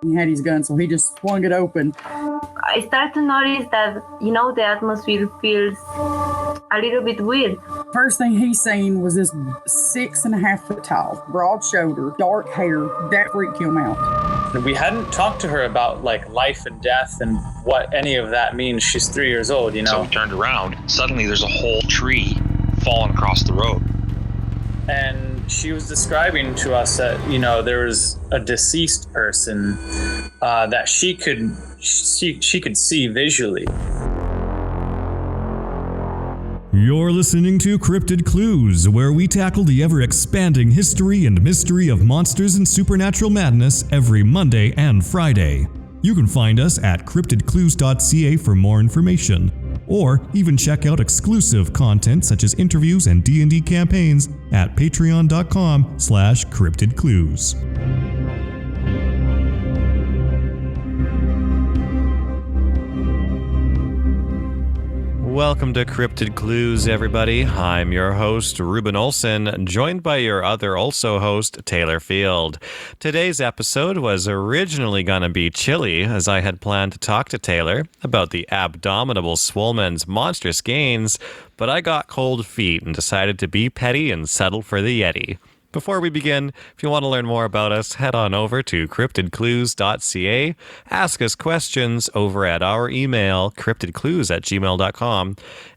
He had his gun, so he just swung it open. I start to notice that, the atmosphere feels a little bit weird. First thing he seen was this 6.5 foot tall, broad shoulder, dark hair. That freaked him out. We hadn't talked to her about like life and death and what any of that means. She's 3 years old, So we turned around. Suddenly there's a whole tree falling across the road. And she was describing to us that, there was a deceased person that she could see visually. You're listening to Cryptid Clues, where we tackle the ever-expanding history and mystery of monsters and supernatural madness every Monday and Friday. You can find us at CryptidClues.ca for more information, or even check out exclusive content such as interviews and D&D campaigns at patreon.com/CryptidClues. Welcome to Cryptid Clues, everybody. I'm your host, Reuben Olson, joined by your other also host, Taylor Field. Today's episode was originally going to be chilly, as I had planned to talk to Taylor about the abdominable Swolman's monstrous gains, but I got cold feet and decided to be petty and settle for the Yeti. Before we begin, if you want to learn more about us, head on over to CryptidClues.ca, ask us questions over at our email, cryptidclues@gmail.com,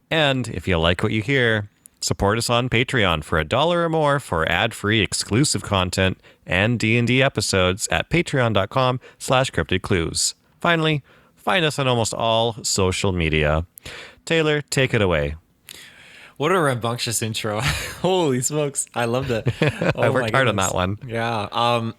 and if you like what you hear, support us on Patreon for $1 or more for ad-free exclusive content and D&D episodes at patreon.com/CryptidClues. Finally, find us on almost all social media. Taylor, take it away. What a rambunctious intro. Holy smokes. I loved it. I worked hard on that one. Yeah.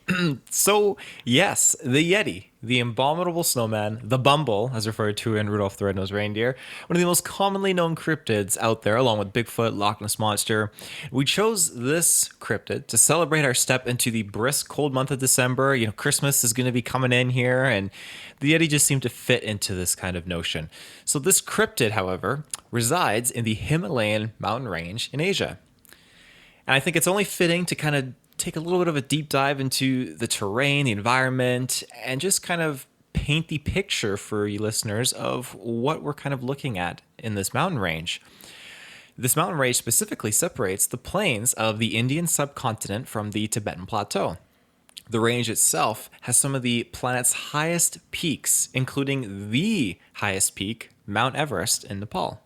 So, yes, the Yeti, the abominable snowman, the Bumble, as referred to in Rudolph the Red-Nosed Reindeer, one of the most commonly known cryptids out there, along with Bigfoot, Loch Ness Monster. We chose this cryptid to celebrate our step into the brisk, cold month of December. Christmas is going to be coming in here, and the Yeti just seemed to fit into this kind of notion. So this cryptid, however, resides in the Himalayan mountain range in Asia. And I think it's only fitting to kind of take a little bit of a deep dive into the terrain, the environment, and just kind of paint the picture for you listeners of what we're kind of looking at in this mountain range. This mountain range specifically separates the plains of the Indian subcontinent from the Tibetan Plateau. The range itself has some of the planet's highest peaks, including the highest peak, Mount Everest in Nepal.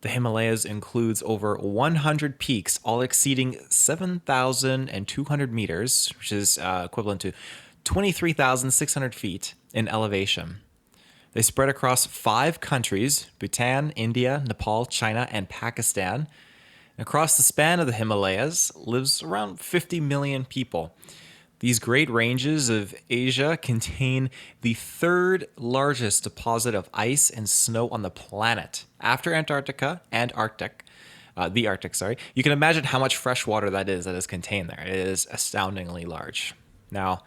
The Himalayas includes over 100 peaks, all exceeding 7,200 meters, which is equivalent to 23,600 feet in elevation. They spread across 5 countries: Bhutan, India, Nepal, China, and Pakistan. Across the span of the Himalayas lives around 50 million people. These great ranges of Asia contain the 3rd largest deposit of ice and snow on the planet, after Antarctica and the Arctic. You can imagine how much fresh water that is contained there. It is astoundingly large. Now,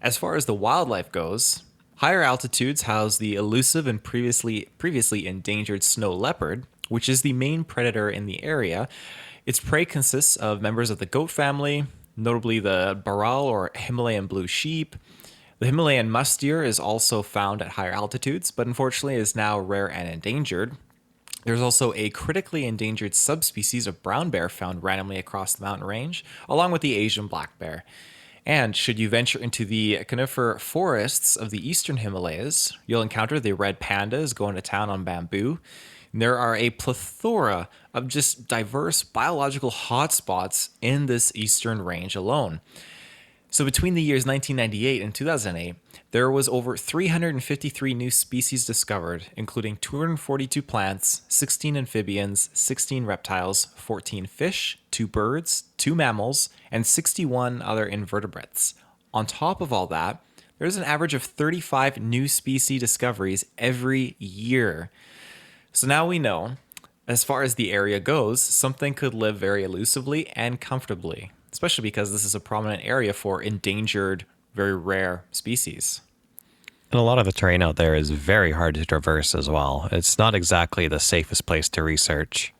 as far as the wildlife goes, higher altitudes house the elusive and previously endangered snow leopard, which is the main predator in the area. Its prey consists of members of the goat family, notably the Baral or Himalayan blue sheep. The Himalayan musk deer is also found at higher altitudes, but unfortunately is now rare and endangered. There's also a critically endangered subspecies of brown bear found randomly across the mountain range, along with the Asian black bear. And should you venture into the conifer forests of the eastern Himalayas, you'll encounter the red pandas going to town on bamboo. There are a plethora of just diverse biological hotspots in this eastern range alone. So between the years 1998 and 2008, there was over 353 new species discovered, including 242 plants, 16 amphibians, 16 reptiles, 14 fish, 2 birds, 2 mammals, and 61 other invertebrates. On top of all that, there's an average of 35 new species discoveries every year. So now we know, as far as the area goes, something could live very elusively and comfortably, especially because this is a prominent area for endangered, very rare species. And a lot of the terrain out there is very hard to traverse as well. It's not exactly the safest place to research.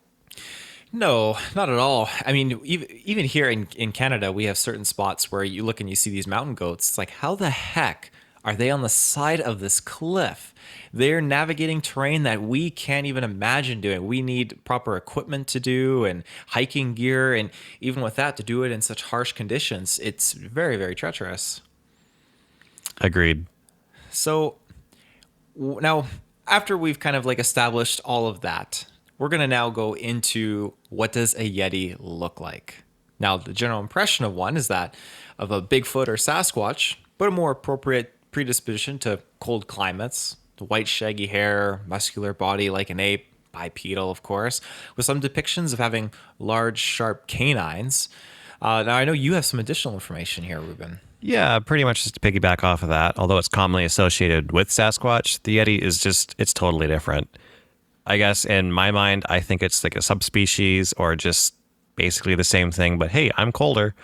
No, not at all. I mean, even here in Canada, we have certain spots where you look and you see these mountain goats. It's like, how the heck are they on the side of this cliff? They're navigating terrain that we can't even imagine doing. We need proper equipment to do and hiking gear. And even with that, to do it in such harsh conditions, it's very, very treacherous. Agreed. So now, after we've kind of like established all of that, we're going to now go into what does a Yeti look like? Now, the general impression of one is that of a Bigfoot or Sasquatch, but a more appropriate predisposition to cold climates, the white shaggy hair, muscular body like an ape, bipedal, of course, with some depictions of having large, sharp canines. Now, I know you have some additional information here, Reuben. Yeah, pretty much just to piggyback off of that. Although it's commonly associated with Sasquatch, the Yeti is just, it's totally different. I guess in my mind, I think it's like a subspecies or just basically the same thing, but hey, I'm colder.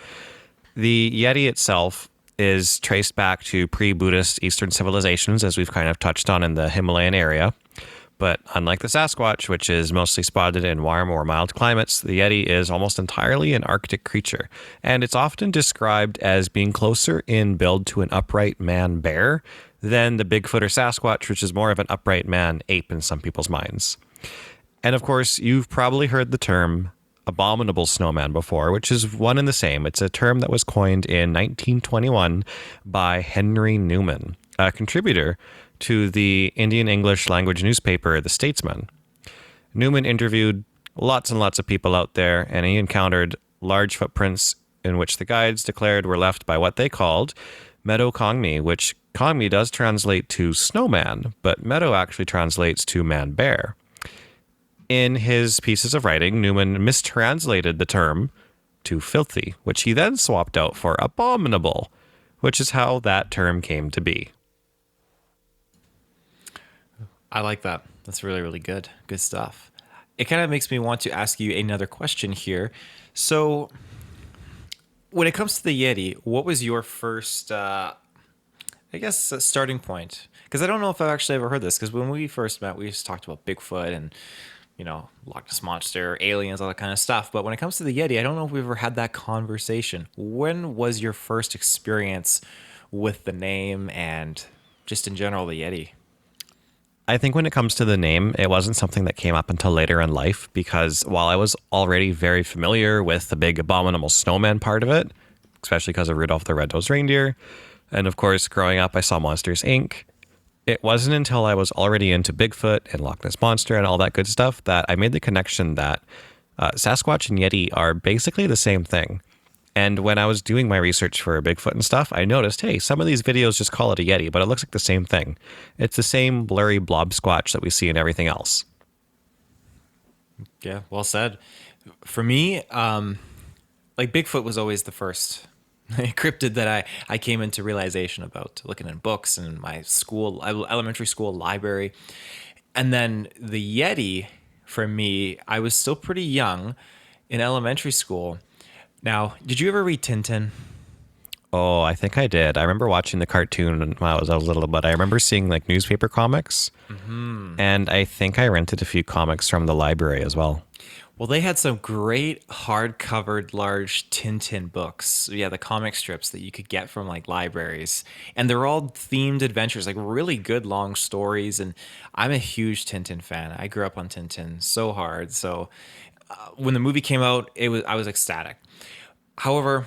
The Yeti itself is traced back to pre-Buddhist Eastern civilizations, as we've kind of touched on in the Himalayan area. But unlike the Sasquatch, which is mostly spotted in warm or mild climates, the Yeti is almost entirely an Arctic creature. And it's often described as being closer in build to an upright man-bear than the Bigfoot or Sasquatch, which is more of an upright man-ape in some people's minds. And of course, you've probably heard the term abominable snowman before, which is one and the same. It's a term that was coined in 1921 by Henry Newman, a contributor to the Indian English language newspaper, The Statesman. Newman interviewed lots and lots of people out there, and he encountered large footprints in which the guides declared were left by what they called Meadow Kongmi, which Kongmi does translate to snowman, but Meadow actually translates to man-bear. In his pieces of writing, Newman mistranslated the term to filthy, which he then swapped out for abominable, which is how that term came to be. I like that. That's really, really good. Good stuff. It kind of makes me want to ask you another question here. So, when it comes to the Yeti, what was your first, starting point? Because I don't know if I've actually ever heard this. Because when we first met, we just talked about Bigfoot and, Loch Ness Monster, aliens, all that kind of stuff. But when it comes to the Yeti, I don't know if we've ever had that conversation. When was your first experience with the name and just in general the Yeti? I think when it comes to the name, it wasn't something that came up until later in life, because while I was already very familiar with the big abominable snowman part of it, especially because of Rudolph the Red-Nosed Reindeer, and of course, growing up, I saw Monsters, Inc., it wasn't until I was already into Bigfoot and Loch Ness Monster and all that good stuff that I made the connection that Sasquatch and Yeti are basically the same thing. And when I was doing my research for Bigfoot and stuff, I noticed, hey, some of these videos just call it a Yeti, but it looks like the same thing. It's the same blurry blob squatch that we see in everything else. Yeah, well said. For me, Bigfoot was always the first cryptid that I came into realization about, looking in books and my elementary school library. And then the Yeti, for me, I was still pretty young in elementary school. Now, did you ever read Tintin? Oh, I think I did. I remember watching the cartoon when I was a little, but I remember seeing newspaper comics. Mm-hmm. And I think I rented a few comics from the library as well. Well, they had some great hard-covered large Tintin books. Yeah, the comic strips that you could get from libraries. And they're all themed adventures, really good long stories. And I'm a huge Tintin fan. I grew up on Tintin so hard. So when the movie came out, I was ecstatic. However,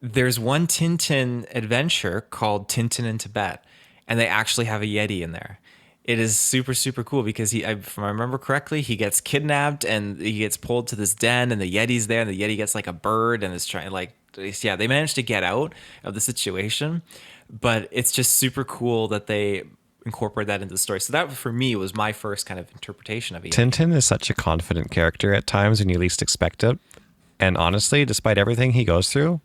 there's one Tintin adventure called Tintin in Tibet, and they actually have a Yeti in there. It is super, super cool because if I remember correctly, he gets kidnapped and he gets pulled to this den and the Yeti's there and the Yeti gets like a bird and is trying they managed to get out of the situation, but it's just super cool that they incorporate that into the story. So that for me was my first kind of interpretation of it. Tintin is such a confident character at times when you least expect it. And honestly, despite everything he goes through,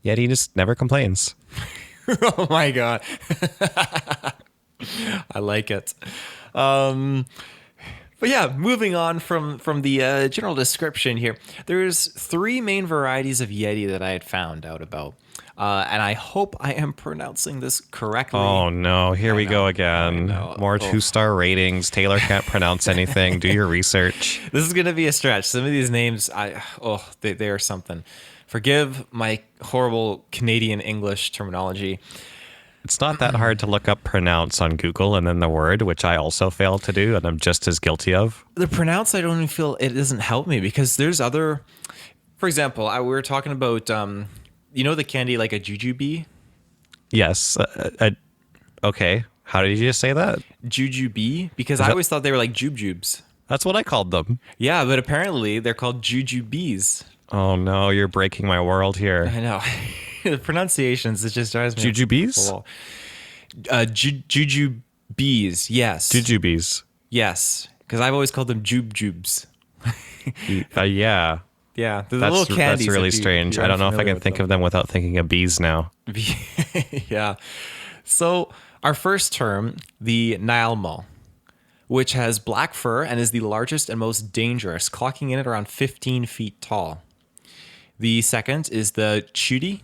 Yeti just never complains. Oh my God. I like it. But yeah, moving on from the general description here, there's 3 main varieties of Yeti that I had found out about. And I hope I am pronouncing this correctly. Oh no, here we go again. More 2-star ratings. Taylor can't pronounce anything. Do your research. This is going to be a stretch. Some of these names, they are something. Forgive my horrible Canadian English terminology. It's not that hard to look up pronounce on Google and then the word, which I also failed to do, and I'm just as guilty of. The pronounce, I don't even feel it doesn't help me because there's other. For example, we were talking about, the candy like a jujube? Yes. Okay. How did you just say that? Jujube? Because I always thought they were like jubjubes. That's what I called them. Yeah, but apparently they're called jujubes. Oh no, you're breaking my world here. I know. The pronunciations, it just drives me. Jujubes? Jujubes, yes. Jujubes. Yes, because I've always called them jubjubes. Yeah. Yeah, the little candies. That's really strange. I don't know if I can think of them without thinking of bees now. Yeah. So our first term, the Nilmo, which has black fur and is the largest and most dangerous, clocking in at around 15 feet tall. The second is the Chudi,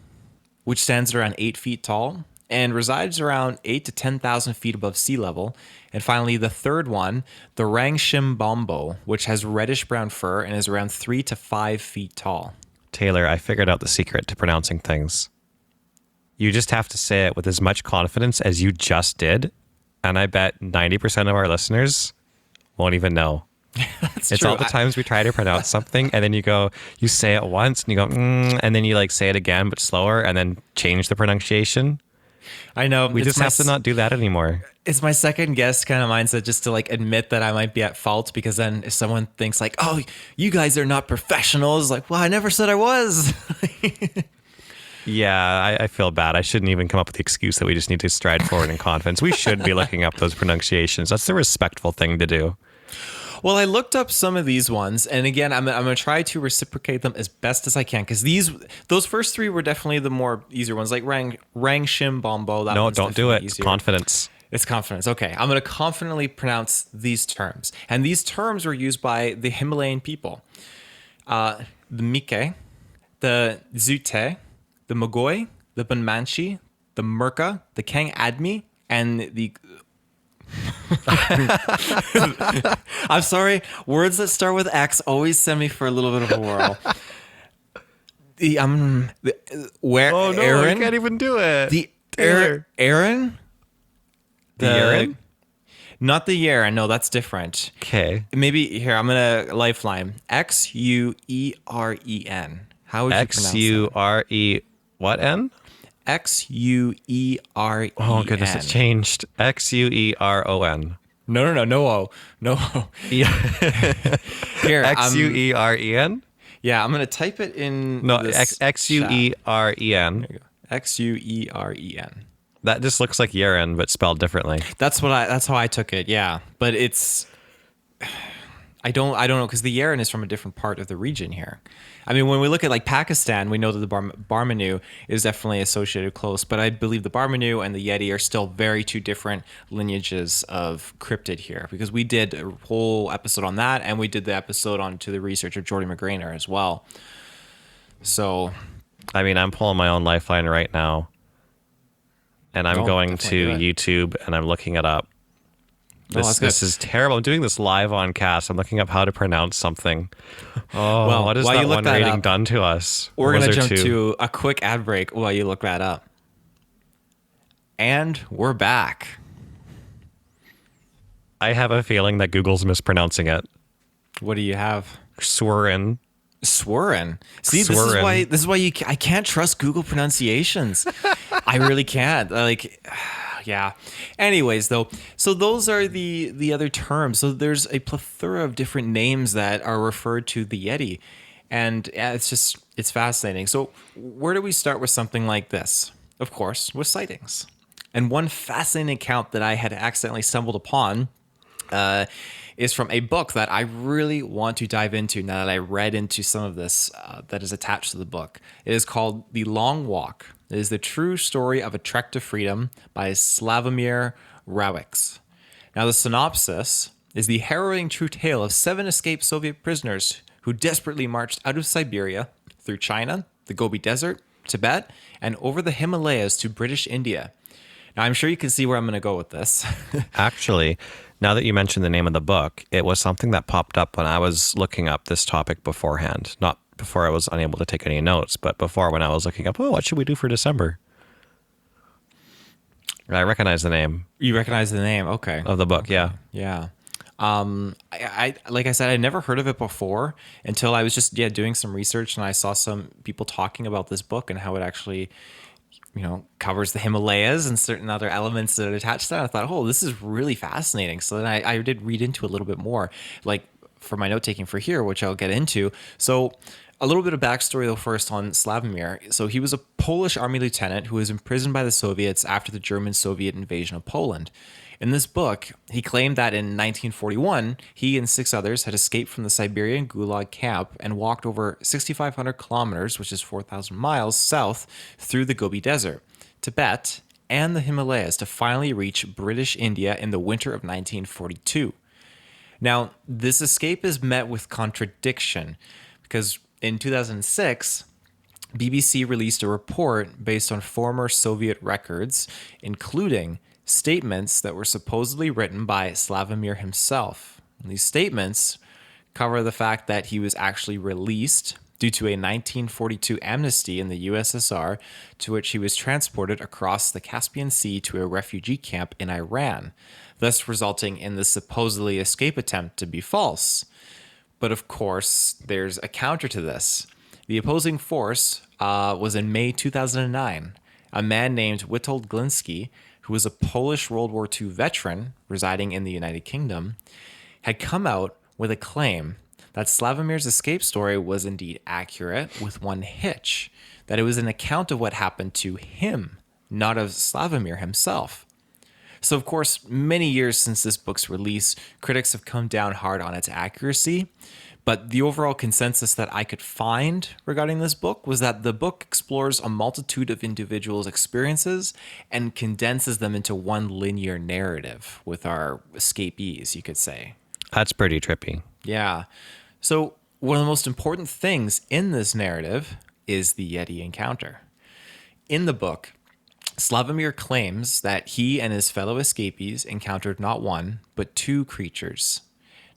which stands at around 8 feet tall and resides around 8 to 10,000 feet above sea level. And finally, the third one, the Rangshimbombo, which has reddish-brown fur and is around 3 to 5 feet tall. Taylor, I figured out the secret to pronouncing things. You just have to say it with as much confidence as you just did, and I bet 90% of our listeners won't even know. That's it's true. all the times we try to pronounce something, and then you say it once, and you go, and then you like say it again, but slower, and then change the pronunciation. I know. We just have to not do that anymore. It's my second guess kind of mindset just to like admit that I might be at fault, because then if someone thinks like, oh, you guys are not professionals, like, well, I never said I was. Yeah, I feel bad. I shouldn't even come up with the excuse that we just need to stride forward in confidence. We should be looking up those pronunciations. That's the respectful thing to do. Well, I looked up some of these ones, and again, I'm going to try to reciprocate them as best as I can, because those first three were definitely the more easier ones, like Rangshimbombo. No, don't do it. Easier. Confidence. It's confidence. Okay, I'm going to confidently pronounce these terms, and these terms were used by the Himalayan people. The Mike, the Zute, the Mogoi, the Banmanchi, the Murka, the Kang Admi, and the... I'm sorry, words that start with X always send me for a little bit of a whirl. Oh no, Aaron? I can't even do it. The Taylor. Aaron? The Yeren? Not the Yeren, no, that's different. Okay. Maybe, here, I'm going to lifeline. Xueren. How would you pronounce that? Xure, what N? Xueren. Oh goodness, it changed. Xueron. No. Yeah. Here, Xueren? yeah, I'm going to type it in. No, this Xueren. Xueren. That just looks like Yeren, but spelled differently. That's how I took it. Yeah, but it's. I don't know, because the Yeren is from a different part of the region here. I mean, when we look at like Pakistan, we know that the Barmanu is definitely associated close, but I believe the Barmanu and the Yeti are still very two different lineages of cryptid here, because we did a whole episode on that, and we did the episode on to the research of Jordy McGrainer as well. So, I mean, I'm pulling my own lifeline right now, and I'm going to YouTube and I'm looking it up. This is terrible. I'm doing this live on cast. I'm looking up how to pronounce something. Oh, well, what is that one rating done to us? We're going to jump to a quick ad break while you look that up. And we're back. I have a feeling that Google's mispronouncing it. What do you have? Swirrin. See, this is why I can't trust Google pronunciations. I really can't. Like, yeah. Anyways, though, so those are the other terms. So there's a plethora of different names that are referred to the Yeti, and it's fascinating. So where do we start with something like this? Of course, with sightings. And one fascinating account that I had accidentally stumbled upon is from a book that I really want to dive into now that I read into some of this that is attached to the book. It is called The Long Walk. It is the true story of a trek to freedom by Slavomir Rauix. Now, the synopsis is the harrowing true tale of 7 escaped Soviet prisoners who desperately marched out of Siberia, through China, the Gobi Desert, Tibet, and over the Himalayas to British India. Now, I'm sure you can see where I'm going to go with this. Actually, now that you mentioned the name of the book, it was something that popped up when I was looking up this topic beforehand. Not before I was unable to take any notes, but before, when I was looking up, what should we do for December? I recognize the name You recognize the name? Okay. of the book. Yeah. Yeah. I like I said, I never heard of it before until I was just doing some research, and I saw some people talking about this book and how it actually, covers the Himalayas and certain other elements that are attached to that. I thought, oh, this is really fascinating. So then I did read into it a little bit more, like for my note taking for here, which I'll get into. So a little bit of backstory though first on Slavomir. So he was a Polish army lieutenant who was imprisoned by the Soviets after the German-Soviet invasion of Poland. In this book, he claimed that in 1941, he and 6 others had escaped from the Siberian Gulag camp and walked over 6,500 kilometers, which is 4,000 miles, south through the Gobi Desert, Tibet, and the Himalayas to finally reach British India in the winter of 1942. Now, this escape is met with contradiction because in 2006, BBC released a report based on former Soviet records, including statements that were supposedly written by Slavomir himself. And these statements cover the fact that he was actually released due to a 1942 amnesty in the USSR, to which he was transported across the Caspian Sea to a refugee camp in Iran, thus resulting in the supposedly escape attempt to be false. But of course, there's a counter to this. The opposing force was in May 2009. A man named Witold Glinski, who was a Polish World War II veteran residing in the United Kingdom, had come out with a claim that Slavomir's escape story was indeed accurate, with one hitch, that it was an account of what happened to him, not of Slavomir himself. So, of course, many years since this book's release, critics have come down hard on its accuracy, but the overall consensus that I could find regarding this book was that the book explores a multitude of individuals' experiences and condenses them into one linear narrative with our escapees, you could say. That's pretty trippy. Yeah. So one of the most important things in this narrative is the Yeti encounter. In the book, Slavomir claims that he and his fellow escapees encountered not one, but 2 creatures.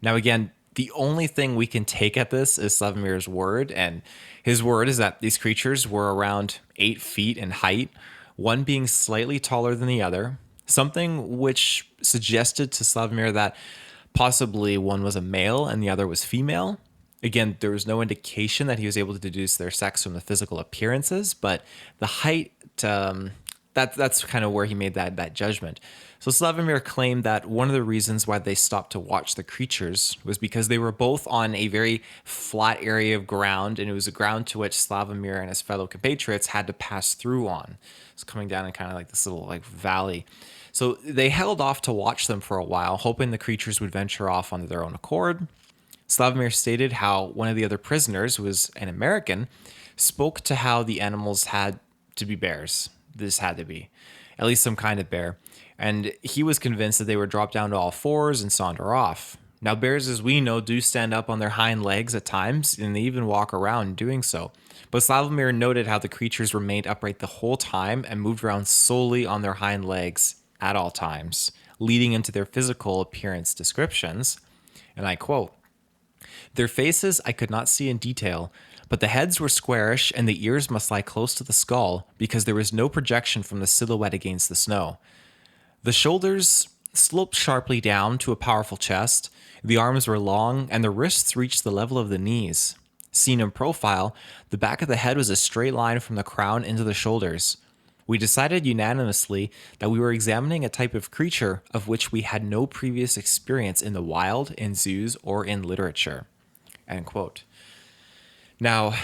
Now, again, the only thing we can take at this is Slavomir's word, and his word is that these creatures were around 8 feet in height, one being slightly taller than the other, something which suggested to Slavomir that possibly one was a male and the other was female. Again, there was no indication that he was able to deduce their sex from the physical appearances, but the height, that's kind of where he made that judgment. So Slavomir claimed that one of the reasons why they stopped to watch the creatures was because they were both on a very flat area of ground, and it was a ground to which Slavomir and his fellow compatriots had to pass through on. It's coming down in kind of like this little valley. So they held off to watch them for a while, hoping the creatures would venture off on their own accord. Slavomir stated how one of the other prisoners, who was an American, spoke to how the animals had to be bears. This had to be at least some kind of bear. And he was convinced that they would drop down to all fours and saunter off. Now, bears, as we know, do stand up on their hind legs at times, and they even walk around doing so. But Slavomir noted how the creatures remained upright the whole time and moved around solely on their hind legs at all times, leading into their physical appearance descriptions. And I quote, "Their faces I could not see in detail, but the heads were squarish and the ears must lie close to the skull because there was no projection from the silhouette against the snow. The shoulders sloped sharply down to a powerful chest, the arms were long, and the wrists reached the level of the knees. Seen in profile, the back of the head was a straight line from the crown into the shoulders. We decided unanimously that we were examining a type of creature of which we had no previous experience in the wild, in zoos, or in literature." End quote. Now,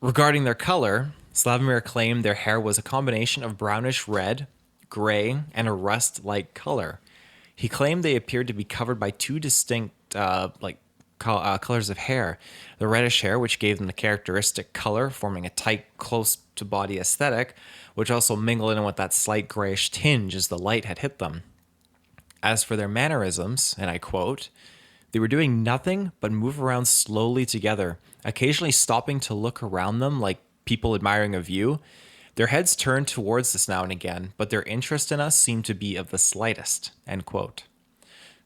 regarding their color, Slavomir claimed their hair was a combination of brownish red, gray, and a rust-like color. He claimed they appeared to be covered by 2 distinct colors of hair. The reddish hair, which gave them the characteristic color, forming a tight, close-to-body aesthetic, which also mingled in with that slight grayish tinge as the light had hit them. As for their mannerisms, and I quote, "They were doing nothing but move around slowly together, occasionally stopping to look around them like people admiring a view. Their heads turned towards us now and again, but their interest in us seemed to be of the slightest." End quote.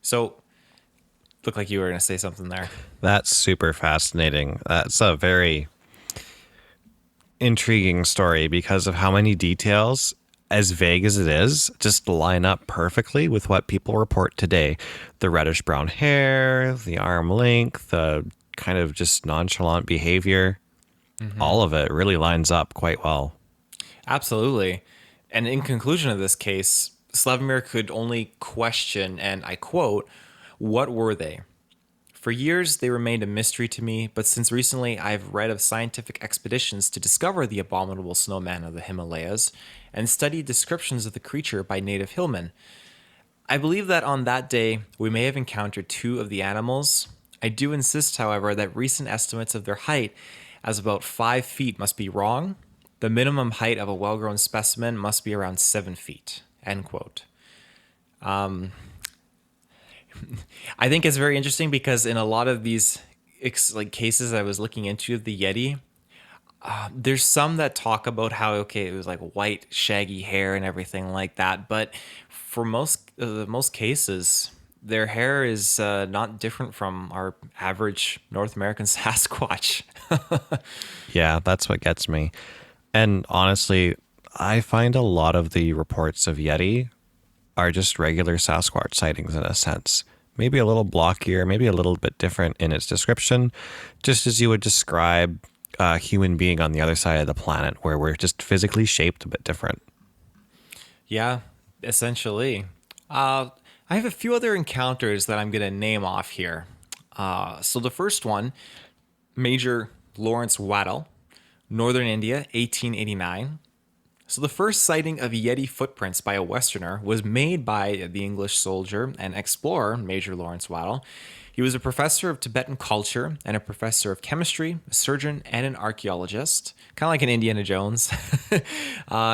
So, looked like you were going to say something there. That's super fascinating. That's a very intriguing story because of how many details as vague as it is, just line up perfectly with what people report today. The reddish brown hair, the arm length, the kind of just nonchalant behavior, all of it really lines up quite well. Absolutely. And in conclusion of this case, Slavomir could only question, and I quote, "What were they? For years, they remained a mystery to me, but since recently, I've read of scientific expeditions to discover the abominable snowman of the Himalayas and studied descriptions of the creature by native hillmen. I believe that on that day, we may have encountered 2 of the animals. I do insist, however, that recent estimates of their height as about 5 feet must be wrong. The minimum height of a well-grown specimen must be around 7 feet." End quote. I think it's very interesting because in a lot of these cases I was looking into of the Yeti, there's some that talk about how, okay, it was like white, shaggy hair and everything like that. But for most cases, their hair is not different from our average North American Sasquatch. Yeah, that's what gets me. And honestly, I find a lot of the reports of Yeti are just regular Sasquatch sightings in a sense. Maybe a little blockier, maybe a little bit different in its description, just as you would describe a human being on the other side of the planet, where we're just physically shaped a bit different. Yeah, essentially. I have a few other encounters that I'm going to name off here. So the first one, Major Lawrence Waddell, Northern India, 1889. So the first sighting of Yeti footprints by a Westerner was made by the English soldier and explorer, Major Lawrence Waddell. He was a professor of Tibetan culture and a professor of chemistry, a surgeon, and an archaeologist, kind of like an Indiana Jones.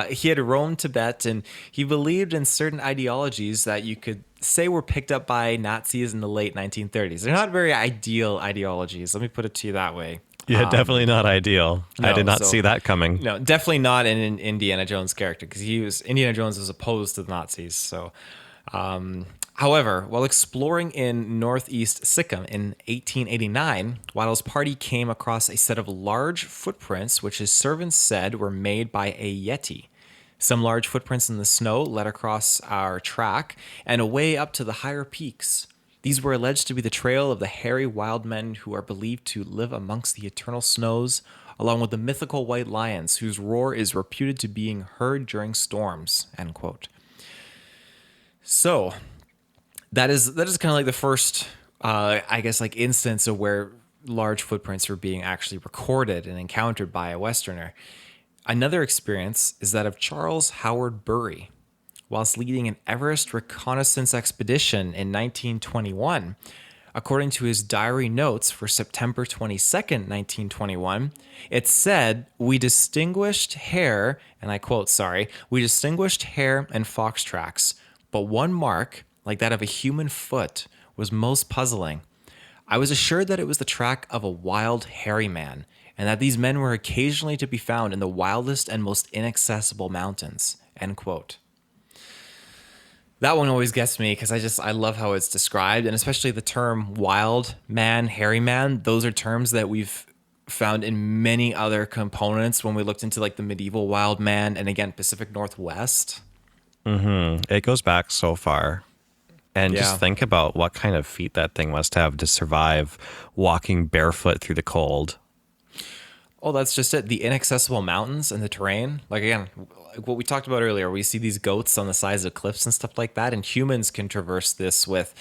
He had roamed Tibet, and he believed in certain ideologies that you could say were picked up by Nazis in the late 1930s. They're not very ideal ideologies. Let me put it to you that way. Yeah, definitely not ideal. I did not see that coming. No, definitely not an Indiana Jones character, because Indiana Jones was opposed to the Nazis. So, however, while exploring in northeast Sikkim in 1889, Waddell's party came across a set of large footprints, which his servants said were made by a Yeti. Some large footprints in the snow led across our track and away up to the higher peaks. These were alleged to be the trail of the hairy wild men who are believed to live amongst the eternal snows, along with the mythical white lions whose roar is reputed to being heard during storms. End quote. So that is kind of like the first, instance of where large footprints were being actually recorded and encountered by a Westerner. Another experience is that of Charles Howard Bury. Whilst leading an Everest reconnaissance expedition in 1921, according to his diary notes for September 22nd, 1921, it said, "We distinguished hair," and I quote, "we distinguished hair and fox tracks, but one mark, like that of a human foot, was most puzzling. I was assured that it was the track of a wild, hairy man, and that these men were occasionally to be found in the wildest and most inaccessible mountains." End quote. That one always gets me because I love how it's described, and especially the term wild man, hairy man. Those are terms that we've found in many other components when we looked into like the medieval wild man and again Pacific Northwest. It goes back so far. And just think about what kind of feet that thing must have to survive walking barefoot through the cold. Oh, that's just it. The inaccessible mountains and the terrain. Like, again, what we talked about earlier, we see these goats on the sides of cliffs and stuff like that, and humans can traverse this with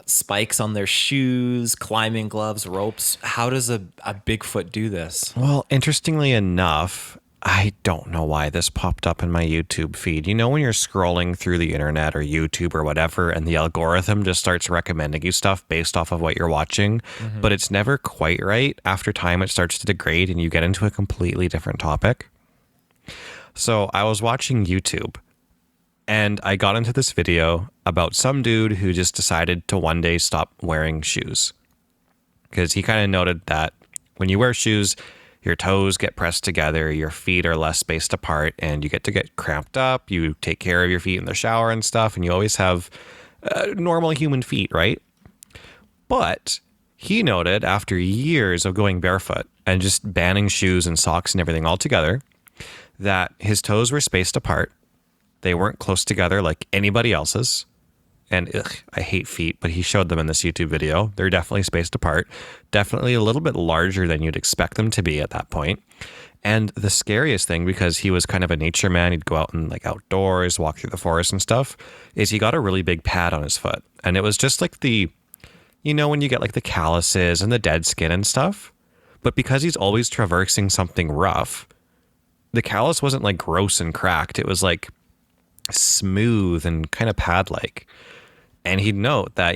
spikes on their shoes, climbing gloves, ropes. How does a Bigfoot do this? Well, interestingly enough, I don't know why this popped up in my YouTube feed. You know when you're scrolling through the internet or YouTube or whatever, and the algorithm just starts recommending you stuff based off of what you're watching, but it's never quite right. After time, it starts to degrade and you get into a completely different topic. So I was watching YouTube and I got into this video about some dude who just decided to one day stop wearing shoes. Because he kind of noted that when you wear shoes, your toes get pressed together, your feet are less spaced apart, and you get cramped up. You take care of your feet in the shower and stuff, and you always have normal human feet, right? But he noted after years of going barefoot and just banning shoes and socks and everything altogether, that his toes were spaced apart, They weren't close together like anybody else's. And I hate feet, but he showed them in this YouTube video. They're definitely spaced apart, definitely a little bit larger than you'd expect them to be at that point. And the scariest thing, because he was kind of a nature man, he'd go out and like outdoors, walk through the forest and stuff, is he got a really big pad on his foot. And it was just like when you get like the calluses and the dead skin and stuff. But because he's always traversing something rough, the callus wasn't like gross and cracked. It was like smooth and kind of pad-like. And he'd note that,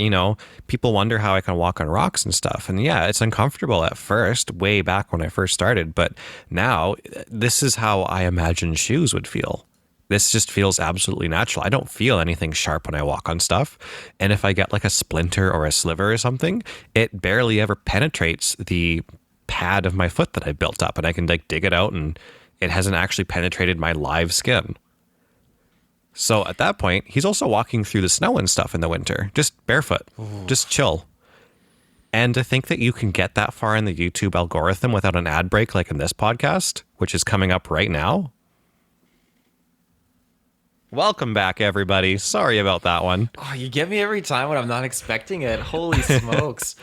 people wonder how I can walk on rocks and stuff. And yeah, it's uncomfortable at first, way back when I first started. But now this is how I imagine shoes would feel. This just feels absolutely natural. I don't feel anything sharp when I walk on stuff. And if I get like a splinter or a sliver or something, it barely ever penetrates the pad of my foot that I built up. And I can like dig it out and it hasn't actually penetrated my live skin. So at that point, he's also walking through the snow and stuff in the winter, just barefoot, just chill. And to think that you can get that far in the YouTube algorithm without an ad break like in this podcast, which is coming up right now. Welcome back, everybody. Sorry about that one. Oh, you get me every time when I'm not expecting it. Holy smokes.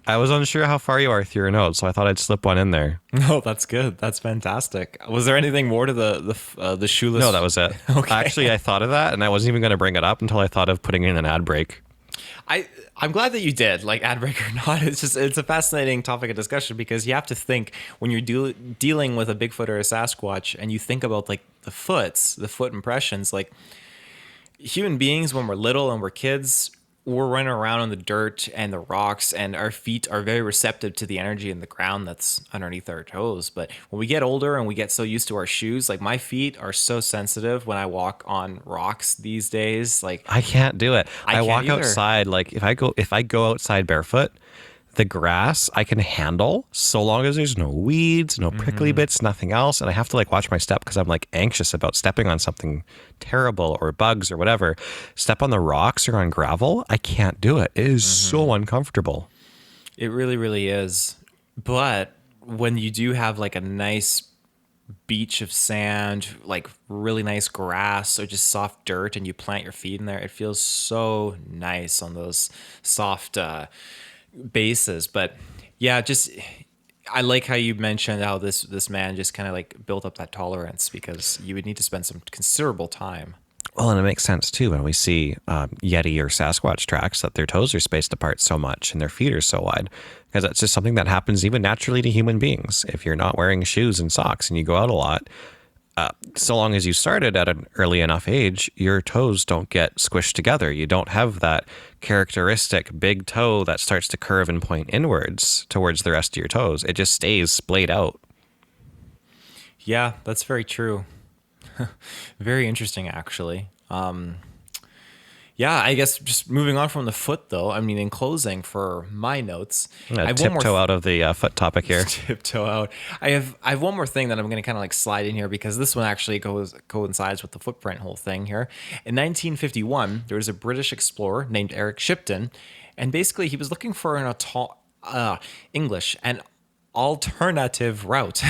I was unsure how far you are through your notes, so I thought I'd slip one in there. No, that's good. That's fantastic. Was there anything more to the shoeless? No, that was it. Okay. Actually, I thought of that, and I wasn't even going to bring it up until I thought of putting in an ad break. I'm glad that you did, like ad break or not. It's a fascinating topic of discussion because you have to think when you're dealing with a Bigfoot or a Sasquatch, and you think about like the foot impressions. Like human beings, when we're little and we're kids, we're running around on the dirt and the rocks, and our feet are very receptive to the energy in the ground that's underneath our toes. But when we get older and we get so used to our shoes, like my feet are so sensitive when I walk on rocks these days. Like I can't do it. I can't walk either. outside, like if I go outside barefoot, the grass I can handle so long as there's no weeds, no prickly bits, nothing else. And I have to like watch my step because I'm like anxious about stepping on something terrible or bugs or whatever. Step on the rocks or on gravel, I can't do it. It is so uncomfortable. It really, really is. But when you do have like a nice beach of sand, like really nice grass or just soft dirt, and you plant your feet in there, it feels so nice on those soft bases. But yeah, just I like how you mentioned how this man just kind of like built up that tolerance, because you would need to spend some considerable time. Well, and it makes sense too when we see Yeti or Sasquatch tracks that their toes are spaced apart so much and their feet are so wide, because that's just something that happens even naturally to human beings. If you're not wearing shoes and socks and you go out a lot, so long as you started at an early enough age, your toes don't get squished together. You don't have that characteristic big toe that starts to curve and point inwards towards the rest of your toes. It just stays splayed out. Yeah, that's very true. Very interesting, actually. Yeah, I guess just moving on from the foot, though. I mean, in closing, for my notes, I have tiptoe out of the foot topic here. Tiptoe out. I have one more thing that I'm going to kind of like slide in here, because this one actually coincides with the footprint whole thing here. In 1951, there was a British explorer named Eric Shipton, and basically he was looking for an alternative route.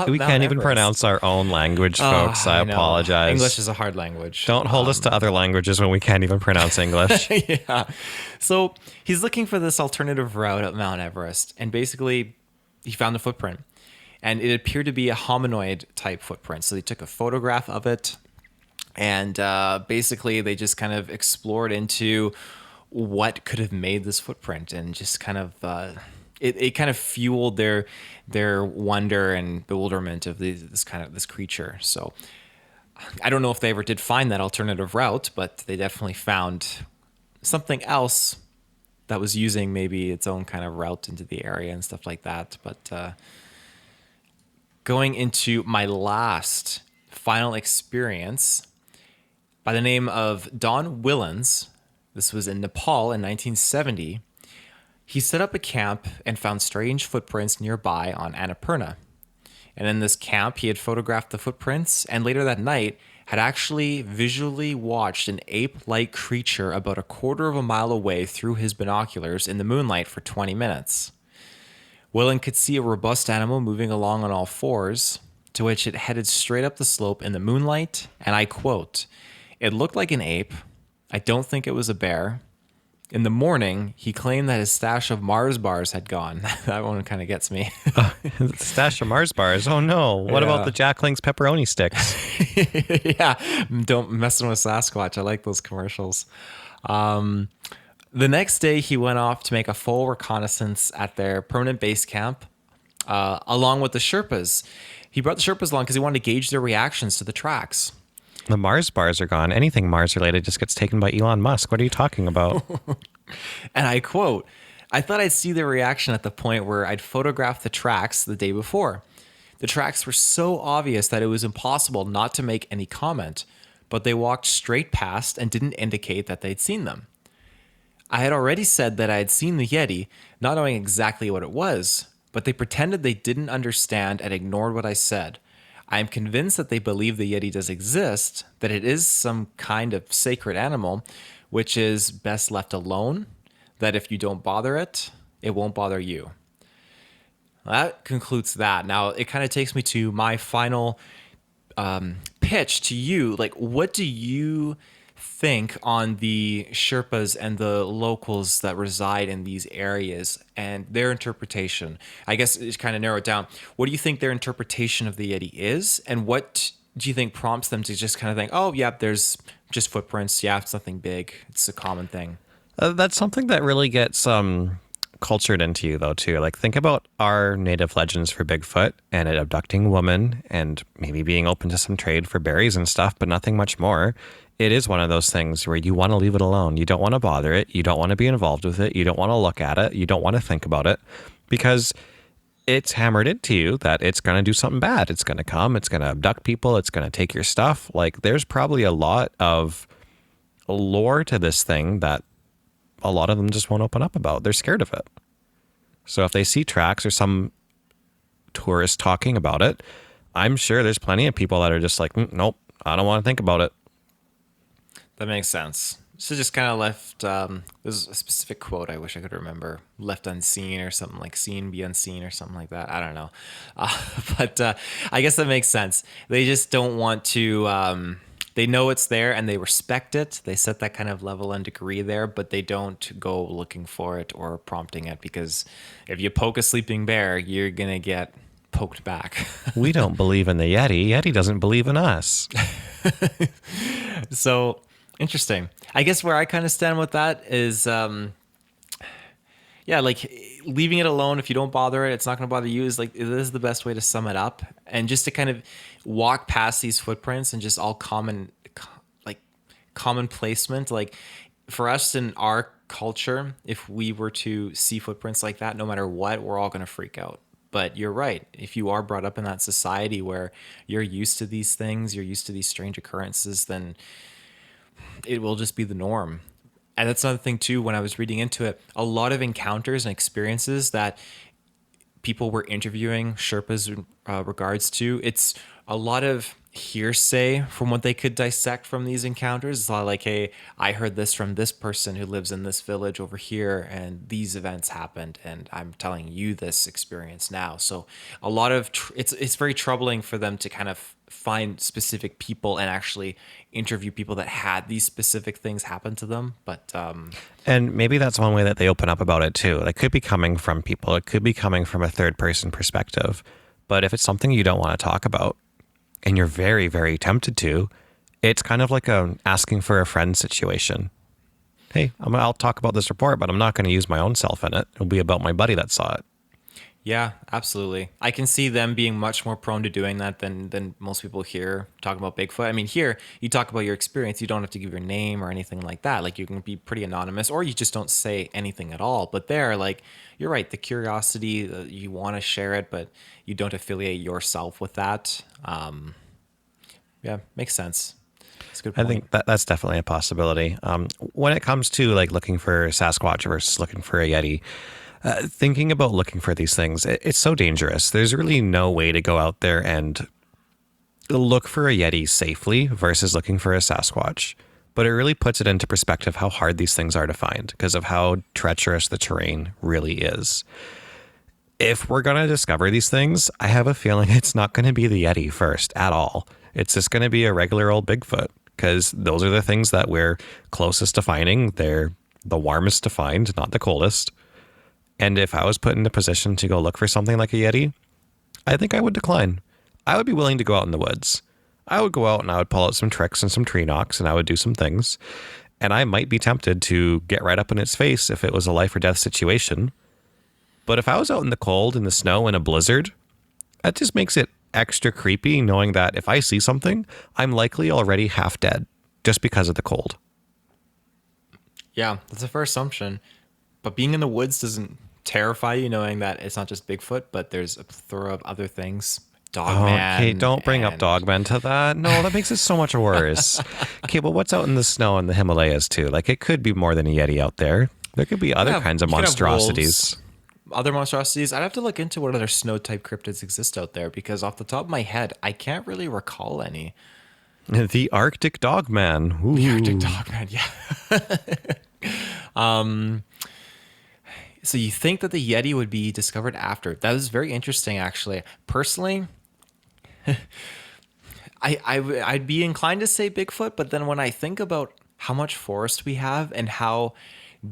We can't even pronounce our own language, folks. I apologize. English is a hard language. Don't hold us to other languages when we can't even pronounce English. Yeah. So he's looking for this alternative route up Mount Everest, and basically he found a footprint, and it appeared to be a hominoid type footprint. So they took a photograph of it, and basically they just kind of explored into what could have made this footprint, and just kind of it kind of fueled their wonder and bewilderment of this creature. So I don't know if they ever did find that alternative route, but they definitely found something else that was using maybe its own kind of route into the area and stuff like that. But going into my last final experience, by the name of Don Willens, this was in Nepal in 1970. He set up a camp and found strange footprints nearby on Annapurna. And in this camp, he had photographed the footprints, and later that night had actually visually watched an ape-like creature about a quarter of a mile away through his binoculars in the moonlight for 20 minutes. Willen could see a robust animal moving along on all fours, to which it headed straight up the slope in the moonlight, and I quote, "It looked like an ape. I don't think it was a bear. In the morning, he claimed that his stash of Mars bars had gone." That one kind of gets me. Stash of Mars bars. Oh no. What about the Jack Link's pepperoni sticks? Yeah, don't messing with Sasquatch. I like those commercials. The next day, he went off to make a full reconnaissance at their permanent base camp, along with the Sherpas. He brought the Sherpas along because he wanted to gauge their reactions to the tracks. The Mars bars are gone. Anything Mars related just gets taken by Elon Musk. What are you talking about? And I quote, "I thought I'd see their reaction at the point where I'd photographed the tracks the day before. The tracks were so obvious that it was impossible not to make any comment, but they walked straight past and didn't indicate that they'd seen them. I had already said that I had seen the Yeti, not knowing exactly what it was, but they pretended they didn't understand and ignored what I said. I am convinced that they believe the Yeti does exist, that it is some kind of sacred animal, which is best left alone, that if you don't bother it, it won't bother you." That concludes that. Now, it kind of takes me to my final pitch to you. Like, what do you think on the Sherpas and the locals that reside in these areas and their interpretation? I guess it's kind of narrow it down. What do you think their interpretation of the Yeti is? And what do you think prompts them to just kind of think, oh, yeah, there's just footprints. Yeah, it's nothing big. It's a common thing. That's something that really gets cultured into you, though, too. Like, think about our native legends for Bigfoot and it abducting women and maybe being open to some trade for berries and stuff, but nothing much more. It is one of those things where you want to leave it alone. You don't want to bother it. You don't want to be involved with it. You don't want to look at it. You don't want to think about it because it's hammered into you that it's going to do something bad. It's going to come. It's going to abduct people. It's going to take your stuff. Like, there's probably a lot of lore to this thing that a lot of them just won't open up about. They're scared of it. So if they see tracks or some tourist talking about it, I'm sure there's plenty of people that are just like, nope, I don't want to think about it. That makes sense. So just kind of left, there's a specific quote I wish I could remember, left unseen or something, like seen be unseen or something like that. I don't know. But I guess that makes sense. They just don't want to, they know it's there and they respect it. They set that kind of level and degree there, but they don't go looking for it or prompting it, because if you poke a sleeping bear, you're going to get poked back. We don't believe in the Yeti. Yeti doesn't believe in us. So interesting. I guess where I kind of stand with that is, yeah, like leaving it alone. If you don't bother it, it's not going to bother you. Is like, this is the best way to sum it up. And just to kind of walk past these footprints and just all common placement. Like, for us in our culture, if we were to see footprints like that, no matter what, we're all going to freak out. But you're right. If you are brought up in that society where you're used to these things, you're used to these strange occurrences, then it will just be the norm. And that's another thing too, when I was reading into it, a lot of encounters and experiences that people were interviewing Sherpas in regards to, it's a lot of hearsay from what they could dissect from these encounters. It's a lot like, hey, I heard this from this person who lives in this village over here, and these events happened, and I'm telling you this experience now. So a lot of it's very troubling for them to kind of find specific people and actually interview people that had these specific things happen to them. But and maybe that's one way that they open up about it too. It could be coming from people. It could be coming from a third person perspective. But if it's something you don't want to talk about, and you're very, very tempted to, it's kind of like a asking for a friend situation. Hey, I'll talk about this report, but I'm not going to use my own self in it. It'll be about my buddy that saw it. Yeah, absolutely. I can see them being much more prone to doing that than most people here talking about Bigfoot. I mean, here, you talk about your experience. You don't have to give your name or anything like that. Like, you can be pretty anonymous, or you just don't say anything at all. But there, like, you're right. The curiosity, you want to share it, but you don't affiliate yourself with that. Yeah, makes sense. That's a good point. I think that's definitely a possibility. When it comes to like looking for Sasquatch versus looking for a Yeti, thinking about looking for these things, it's so dangerous. There's really no way to go out there and look for a Yeti safely versus looking for a Sasquatch. But it really puts it into perspective how hard these things are to find because of how treacherous the terrain really is. if we're going to discover these things, I have a feeling it's not going to be the Yeti first at all. It's just going to be a regular old Bigfoot, because those are the things that we're closest to finding. They're the warmest to find, not the coldest. And if I was put in a position to go look for something like a Yeti, I think I would decline. I would be willing to go out in the woods. I would go out and I would pull out some tricks and some tree knocks, and I would do some things. And I might be tempted to get right up in its face if it was a life or death situation. But if I was out in the cold, in the snow, in a blizzard, that just makes it extra creepy, knowing that if I see something, I'm likely already half dead just because of the cold. Yeah, that's a fair assumption. But being in the woods doesn't terrify you, knowing that it's not just Bigfoot, but there's a plethora of other things. Dogman. Okay, don't bring up Dogman to that. No, that makes it so much worse. Okay, but what's out in the snow in the Himalayas too? Like, it could be more than a Yeti out there. There could be other kinds of monstrosities. Other monstrosities. I'd have to look into what other snow-type cryptids exist out there, because off the top of my head, I can't really recall any. The Arctic Dogman. Ooh. The Arctic Dogman, yeah. So you think that the Yeti would be discovered after? That was very interesting, actually. Personally, I'd be inclined to say Bigfoot, but then when I think about how much forest we have and how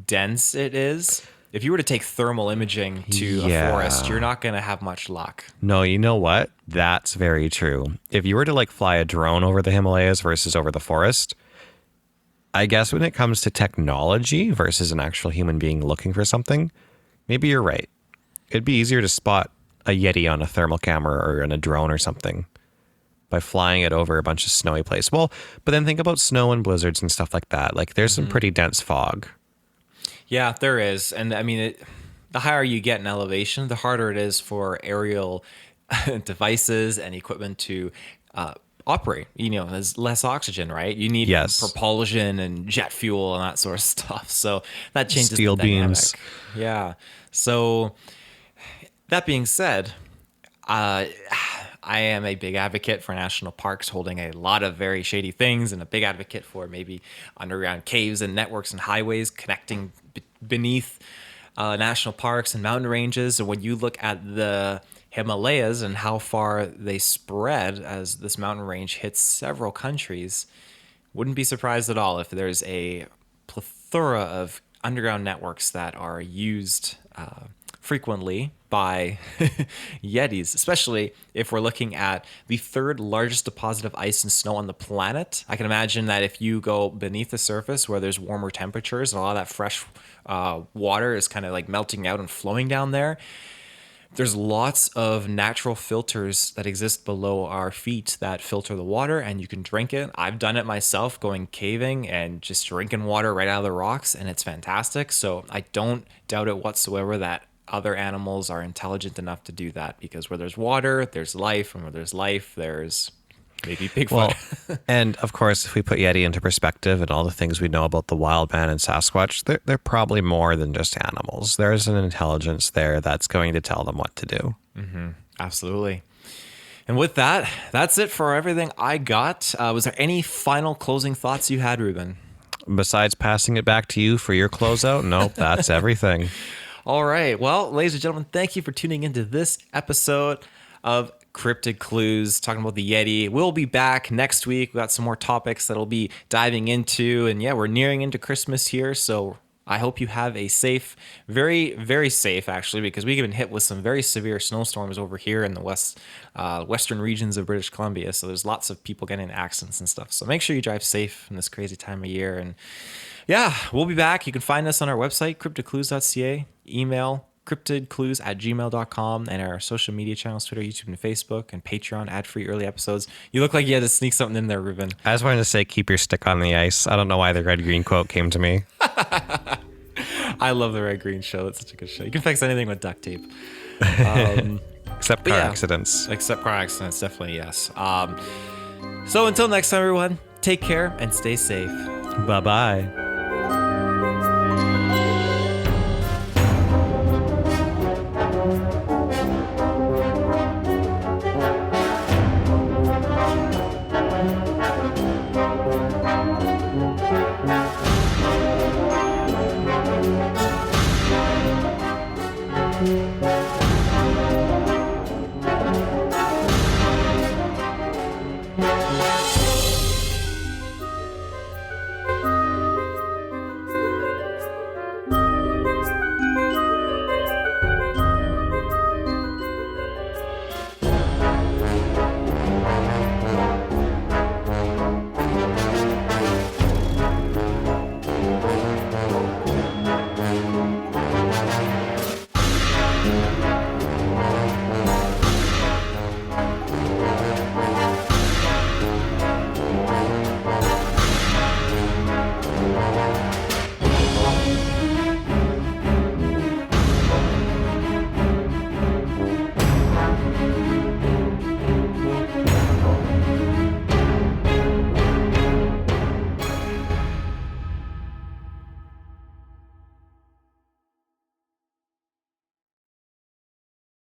dense it is, if you were to take thermal imaging to a forest, you're not going to have much luck. No, you know what? That's very true. If you were to fly a drone over the Himalayas versus over the forest, I guess when it comes to technology versus an actual human being looking for something, maybe you're right. It'd be easier to spot a Yeti on a thermal camera or in a drone or something by flying it over a bunch of snowy place. Well, but then think about snow and blizzards and stuff like that. There's some pretty dense fog. Yeah, there is. And I mean, the higher you get in elevation, the harder it is for aerial devices and equipment to operate. There's less oxygen, right? You need propulsion and jet fuel and that sort of stuff. So that changes steel the dynamic. beams. Yeah. So that being said, I am a big advocate for national parks holding a lot of very shady things, and a big advocate for maybe underground caves and networks and highways connecting beneath national parks and mountain ranges. And when you look at the Himalayas and how far they spread as this mountain range hits several countries, wouldn't be surprised at all if there's a plethora of underground networks that are used frequently by Yetis, especially if we're looking at the third largest deposit of ice and snow on the planet. I can imagine that if you go beneath the surface where there's warmer temperatures and a lot of that fresh water is kind of melting out and flowing down there, there's lots of natural filters that exist below our feet that filter the water, and you can drink it. I've done it myself, going caving and just drinking water right out of the rocks, and it's fantastic. So I don't doubt it whatsoever that other animals are intelligent enough to do that, because where there's water, there's life, and where there's life, there's maybe Bigfoot. Well, and of course, if we put Yeti into perspective and all the things we know about the wild man and Sasquatch, they're probably more than just animals. There's an intelligence there that's going to tell them what to do. Mm-hmm. Absolutely. And with that, that's it for everything I got. Was there any final closing thoughts you had, Reuben? Besides passing it back to you for your closeout? Nope, that's everything. All right. Well, ladies and gentlemen, thank you for tuning into this episode of Cryptid Clues, talking about the Yeti. We'll be back next week. We got some more topics that'll be diving into, and we're nearing into Christmas here, so I hope you have a safe, very, very safe, actually, because we've been hit with some very severe snowstorms over here in the western regions of British Columbia, so there's lots of people getting in accidents and stuff. So make sure you drive safe in this crazy time of year. And we'll be back. You can find us on our website, CryptidClues.ca, email CryptidClues@gmail.com, and our social media channels, Twitter, YouTube, and Facebook, and Patreon, ad-free early episodes. You look like you had to sneak something in there, Reuben. I just wanted to say, keep your stick on the ice. I don't know why the red-green quote came to me. I love the red-green show. It's such a good show. You can fix anything with duct tape. Except car accidents. Except car accidents, definitely, yes. So until next time, everyone, take care and stay safe. Bye-bye.